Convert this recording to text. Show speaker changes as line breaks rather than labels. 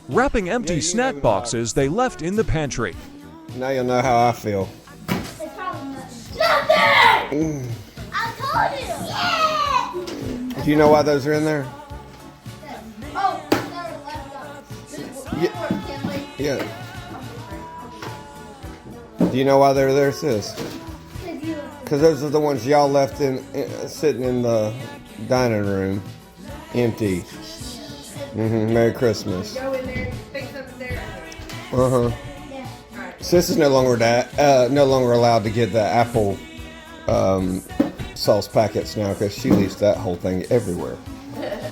wrapping empty snack boxes they left in the pantry.
Now you'll know how I feel.
They probably nothing. I told you.
Do you know why those are in there?
Oh, they're left out.
Yeah. Do you know why they're there, sis? Because those are the ones y'all left sitting in the dining room, empty. Merry Christmas.
Go in there, fix up there.
Sis is no longer allowed to get the apple sauce packets now because she leaves that whole thing everywhere.